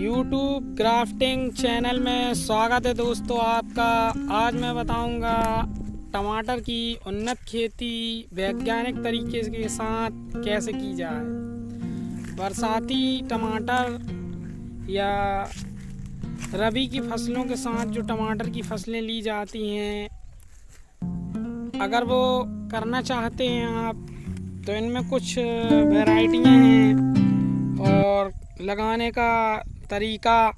YouTube grafting channel में स्वागत है दोस्तों आपका। आज मैं बताऊंगा टमाटर की उन्नत खेती वैज्ञानिक तरीके के साथ कैसे की जाए। बरसाती टमाटर या रबी की फसलों के साथ जो टमाटर की फसलें ली जाती हैं, अगर वो करना चाहते हैं आप तो इनमें कुछ वैरायटियां हैं और लगाने का तरीका।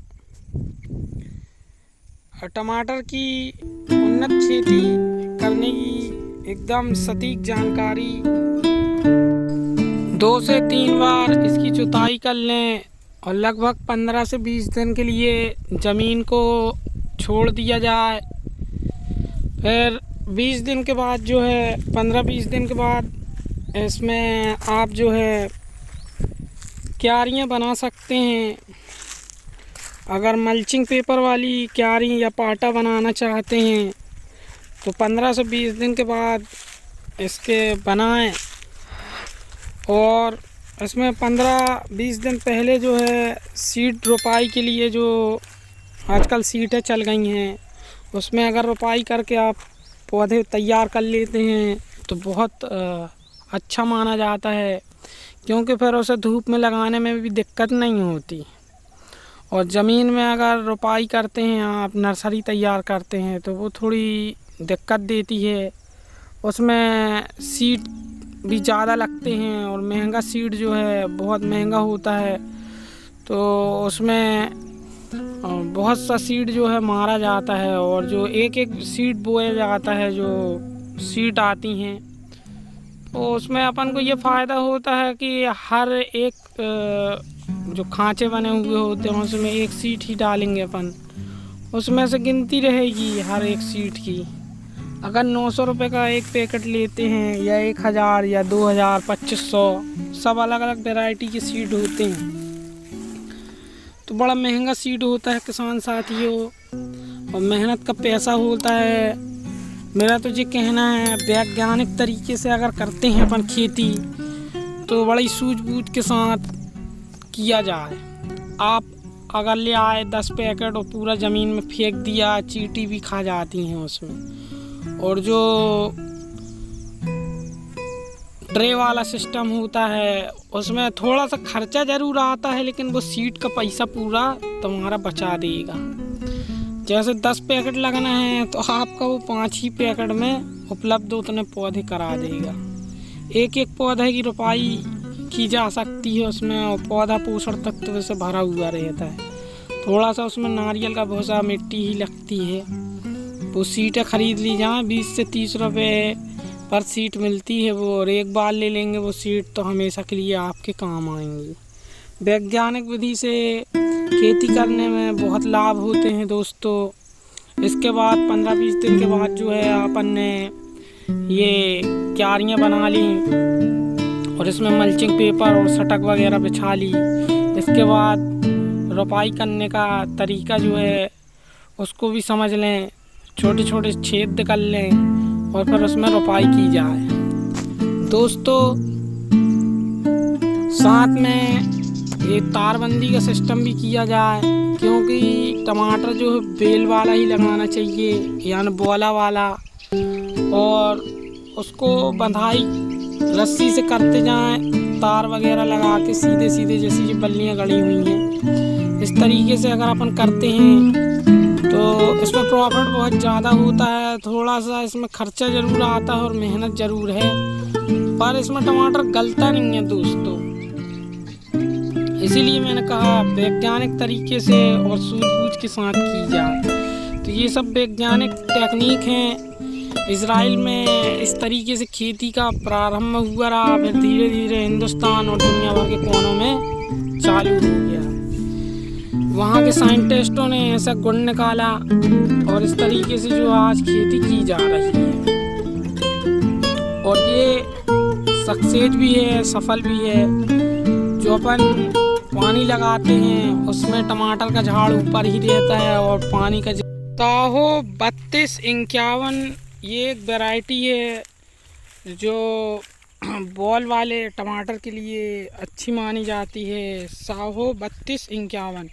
टमाटर की उन्नत खेती करने की एकदम सटीक जानकारी। 2 से 3 बार इसकी जुताई कर लें और लगभग 15 से 20 दिन के लिए ज़मीन को छोड़ दिया जाए। फिर 20 दिन के बाद जो है 15-20 दिन के बाद इसमें आप जो है क्यारियाँ बना सकते हैं। अगर मल्चिंग पेपर वाली क्यारी या पाटा बनाना चाहते हैं तो 15 से 20 दिन के बाद इसके बनाएं। और इसमें 15-20 दिन पहले जो है सीड रोपाई के लिए जो आजकल सीटें चल गई हैं, उसमें अगर रोपाई करके आप पौधे तैयार कर लेते हैं तो बहुत अच्छा माना जाता है, क्योंकि फिर उसे धूप में लगाने में भी दिक्कत नहीं होती। और ज़मीन में अगर रोपाई करते हैं आप, नर्सरी तैयार करते हैं, तो वो थोड़ी दिक्कत देती है। उसमें सीड भी ज़्यादा लगते हैं और महंगा सीड जो है बहुत महंगा होता है, तो उसमें बहुत सा सीड जो है मारा जाता है। और जो एक सीड बोया जाता है, जो सीड आती हैं, तो उसमें अपन को ये फ़ायदा होता है कि हर एक जो खांचे बने हुए होते हैं उसमें एक सीट ही डालेंगे अपन, उसमें से गिनती रहेगी हर एक सीट की। अगर 900 रुपये का एक पैकेट लेते हैं या 1000 या 2000, 2500, सब अलग अलग वैरायटी के सीड होते हैं, तो बड़ा महंगा सीड होता है किसान साथियों, और मेहनत का पैसा होता है। मेरा तो ये कहना है वैज्ञानिक तरीके से अगर करते हैं अपन खेती तो बड़ी सूझबूझ के साथ किया जाए। आप अगर ले आए 10 पैकेट और पूरा ज़मीन में फेंक दिया, चींटी भी खा जाती हैं उसमें। और जो ट्रे वाला सिस्टम होता है उसमें थोड़ा सा खर्चा ज़रूर आता है, लेकिन वो सीड का पैसा पूरा तुम्हारा बचा देगा। जैसे 10 पैकेट लगना है तो आपका वो 5 ही पैकेट में उपलब्ध उतने पौधे करा देगा। एक पौधे की रोपाई की जा सकती है उसमें, और पौधा पोषण तत्व से भरा हुआ रहता है। थोड़ा सा उसमें नारियल का भूसा, मिट्टी ही लगती है। वो सीटें खरीद ली जाएँ, 20 से 30 रुपये पर सीट मिलती है वो, और एक बार ले लेंगे वो सीट तो हमेशा के लिए आपके काम आएंगी। वैज्ञानिक विधि से खेती करने में बहुत लाभ होते हैं दोस्तों। इसके बाद 15-20 दिन के बाद जो है अपन ने ये क्यारियाँ बना ली और इसमें मल्चिंग पेपर और सटक वगैरह बिछा ली। इसके बाद रोपाई करने का तरीका जो है उसको भी समझ लें, छोटे छोटे छेद कर लें और फिर उसमें रोपाई की जाए दोस्तों। साथ में ये तारबंदी का सिस्टम भी किया जाए, क्योंकि टमाटर जो है बेल वाला ही लगाना चाहिए, यानी बोला वाला, और उसको बंधाई रस्सी से करते जाएं, तार वगैरह लगा के सीधे सीधे, जैसी ये बल्लियाँ गड़ी हुई हैं। इस तरीके से अगर अपन करते हैं तो इसमें प्रॉफिट बहुत ज़्यादा होता है। थोड़ा सा इसमें खर्चा ज़रूर आता है और मेहनत ज़रूर है, पर इसमें टमाटर गलता नहीं है दोस्तों। इसीलिए मैंने कहा वैज्ञानिक तरीके से और सूझबूझ के साथ की जाए। तो ये सब वैज्ञानिक टेक्निक हैं। इजराइल में इस तरीके से खेती का प्रारंभ हुआ रहा, फिर धीरे धीरे हिंदुस्तान और दुनिया भर के कोनों में चालू हो गया। वहाँ के साइंटिस्टों ने ऐसा गुण निकाला और इस तरीके से जो आज खेती की जा रही है, और ये सक्सेस भी है, सफल भी है। जो अपन पानी लगाते हैं उसमें टमाटर का झाड़ ऊपर ही रहता है, और पानी का ताहो 3251 ये एक वैरायटी है जो बॉल वाले टमाटर के लिए अच्छी मानी जाती है। साहो 3251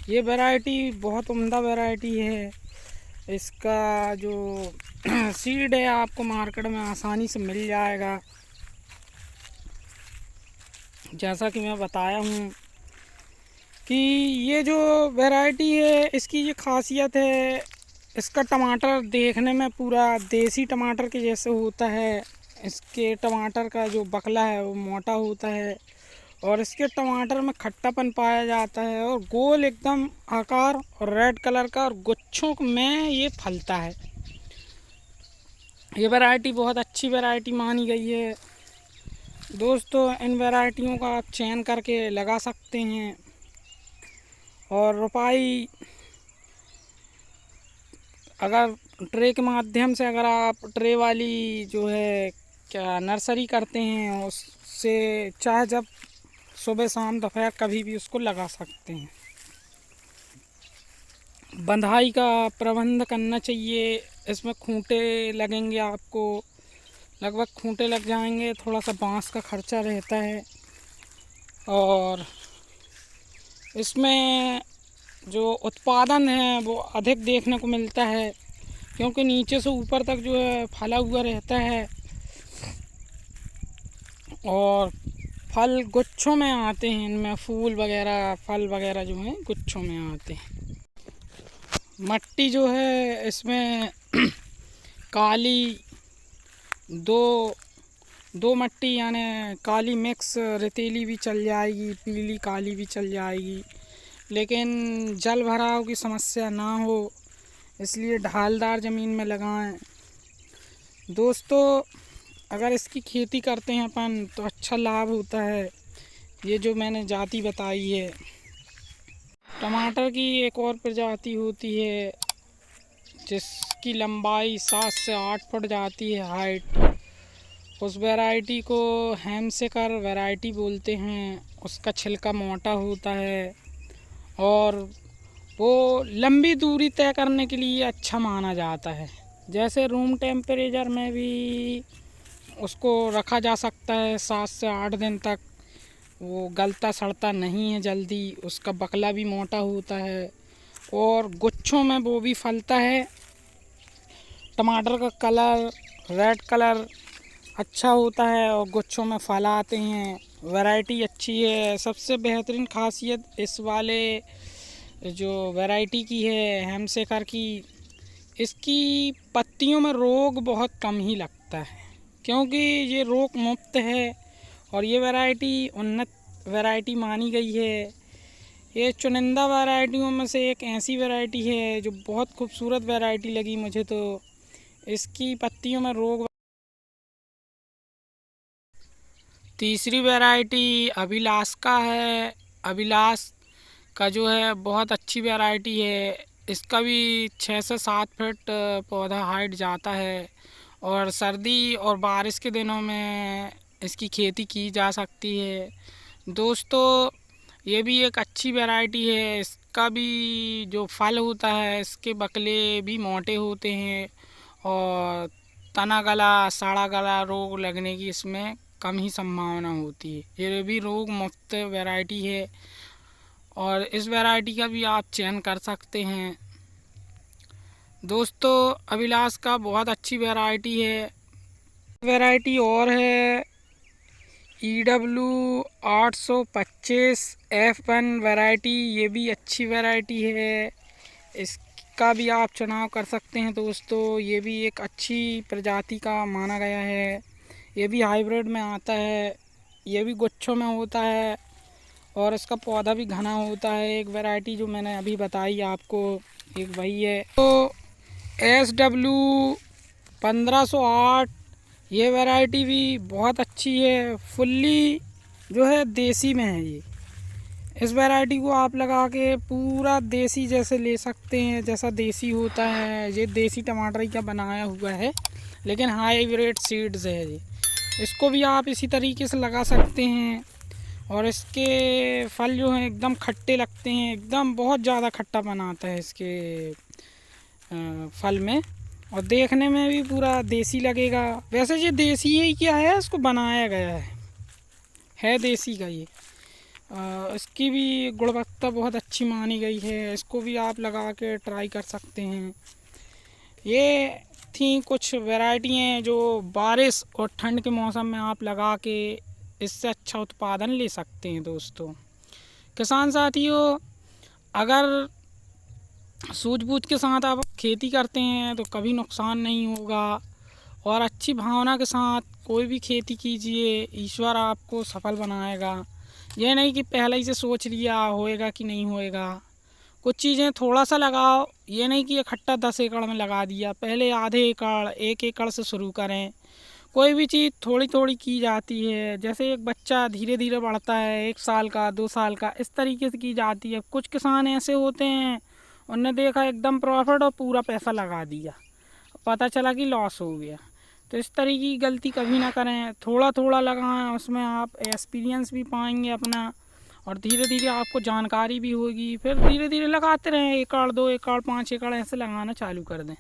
ये वैरायटी बहुत उम्दा वैरायटी है। इसका जो सीड है आपको मार्केट में आसानी से मिल जाएगा। जैसा कि मैं बताया हूँ कि ये जो वैरायटी है इसकी ये खासियत है, इसका टमाटर देखने में पूरा देसी टमाटर के जैसे होता है। इसके टमाटर का जो बकला है वो मोटा होता है और इसके टमाटर में खट्टापन पाया जाता है और गोल एकदम आकार और रेड कलर का और गुच्छों में ये फलता है। ये वैरायटी बहुत अच्छी वैरायटी मानी गई है। दोस्तों इन वैरायटियों का आप चयन करके लगा सकते हैं और रोपाई अगर ट्रे के माध्यम से अगर आप ट्रे वाली जो है क्या नर्सरी करते हैं उससे चाहे जब सुबह शाम दोपहर कभी भी उसको लगा सकते हैं। बंधाई का प्रबंध करना चाहिए। इसमें खूंटे लगेंगे, आपको लगभग खूंटे लग जाएंगे, थोड़ा सा बांस का खर्चा रहता है और इसमें जो उत्पादन है वो अधिक देखने को मिलता है क्योंकि नीचे से ऊपर तक जो है फला हुआ रहता है और फल गुच्छों में आते हैं। इनमें फूल वगैरह फल वगैरह जो हैं गुच्छों में आते हैं। मट्टी जो है इसमें काली दो मट्टी यानी काली मिक्स रेतीली भी चल जाएगी, पीली काली भी चल जाएगी, लेकिन जल भराव की समस्या ना हो इसलिए ढालदार ज़मीन में लगाएं। दोस्तों अगर इसकी खेती करते हैं अपन तो अच्छा लाभ होता है। ये जो मैंने जाति बताई है, टमाटर की एक और प्रजाति होती है जिसकी लंबाई 7 से 8 फुट जाती है हाइट। उस वैरायटी को हैमसेकर वैरायटी बोलते हैं। उसका छिलका मोटा होता है और वो लंबी दूरी तय करने के लिए अच्छा माना जाता है। जैसे रूम टेम्परेचर में भी उसको रखा जा सकता है 7 से 8 दिन तक, वो गलता सड़ता नहीं है जल्दी। उसका बकला भी मोटा होता है और गुच्छों में वो भी फलता है। टमाटर का कलर रेड कलर अच्छा होता है और गुच्छों में फल आते हैं। वैरायटी अच्छी है। सबसे बेहतरीन खासियत इस वाले जो वैरायटी की है हैमसेकर की, इसकी पत्तियों में रोग बहुत कम ही लगता है क्योंकि ये रोग मुक्त है और ये वैरायटी उन्नत वैरायटी मानी गई है। ये चुनिंदा वैरायटियों में से एक ऐसी वैरायटी है जो बहुत खूबसूरत वैरायटी लगी मुझे। तो इसकी पत्तियों में रोग। तीसरी वैरायटी अभिलाष का है। अभिलाष का जो है बहुत अच्छी वैरायटी है। इसका भी 6 से 7 फीट पौधा हाइट जाता है और सर्दी और बारिश के दिनों में इसकी खेती की जा सकती है। दोस्तों ये भी एक अच्छी वैरायटी है। इसका भी जो फल होता है इसके बकले भी मोटे होते हैं और तना गला सड़ा गला रोग लगने की इसमें कम ही संभावना होती है। ये भी रोग मुक्त वैरायटी है और इस वैरायटी का भी आप चयन कर सकते हैं। दोस्तों अभिलाष का बहुत अच्छी वैरायटी है। वैरायटी और है EW 825 F1 वैरायटी। ये भी अच्छी वैरायटी है, इसका भी आप चुनाव कर सकते हैं। दोस्तों ये भी एक अच्छी प्रजाति का माना गया है। ये भी हाइब्रिड में आता है, ये भी गुच्छों में होता है और इसका पौधा भी घना होता है। एक वैरायटी जो मैंने अभी बताई आपको एक वही है। तो SW 1508 ये वैरायटी भी बहुत अच्छी है। फुल्ली जो है देसी में है ये। इस वैरायटी को आप लगा के पूरा देसी जैसे ले सकते हैं, जैसा देसी होता है। ये देसी टमाटर का बनाया हुआ है लेकिन हाइब्रिड सीड्स है ये। इसको भी आप इसी तरीके से लगा सकते हैं और इसके फल जो हैं एकदम खट्टे लगते हैं, एकदम बहुत ज़्यादा खट्टा बनाता है इसके फल में। और देखने में भी पूरा देसी लगेगा। वैसे ये देसी ही क्या है, इसको बनाया गया है देसी का ये। इसकी भी गुणवत्ता बहुत अच्छी मानी गई है। इसको भी आप लगा के ट्राई कर सकते हैं। ये थी कुछ वैरायटी हैं जो बारिश और ठंड के मौसम में आप लगा के इससे अच्छा उत्पादन ले सकते हैं। दोस्तों किसान साथियों, अगर सूझबूझ के साथ आप खेती करते हैं तो कभी नुकसान नहीं होगा, और अच्छी भावना के साथ कोई भी खेती कीजिए, ईश्वर आपको सफल बनाएगा। यह नहीं कि पहले ही से सोच लिया होएगा कि नहीं होएगा। कुछ चीज़ें थोड़ा सा लगाओ, ये नहीं कि इकट्ठा 10 एकड़ में लगा दिया। पहले आधे एकड़ 1 एकड़ से शुरू करें। कोई भी चीज़ थोड़ी थोड़ी की जाती है। जैसे एक बच्चा धीरे धीरे बढ़ता है, 1 साल का 2 साल का, इस तरीके से की जाती है। कुछ किसान ऐसे होते हैं, उनने देखा एकदम प्रॉफिट और पूरा पैसा लगा दिया, पता चला कि लॉस हो गया। तो इस तरीके की गलती कभी ना करें। थोड़ा थोड़ा लगाएं, उसमें आप एक्सपीरियंस भी पाएंगे अपना, और धीरे धीरे आपको जानकारी भी होगी। फिर धीरे धीरे लगाते रहें, 1 एकड़ 2 एकड़ 5 एकड़ ऐसे लगाना चालू कर दें।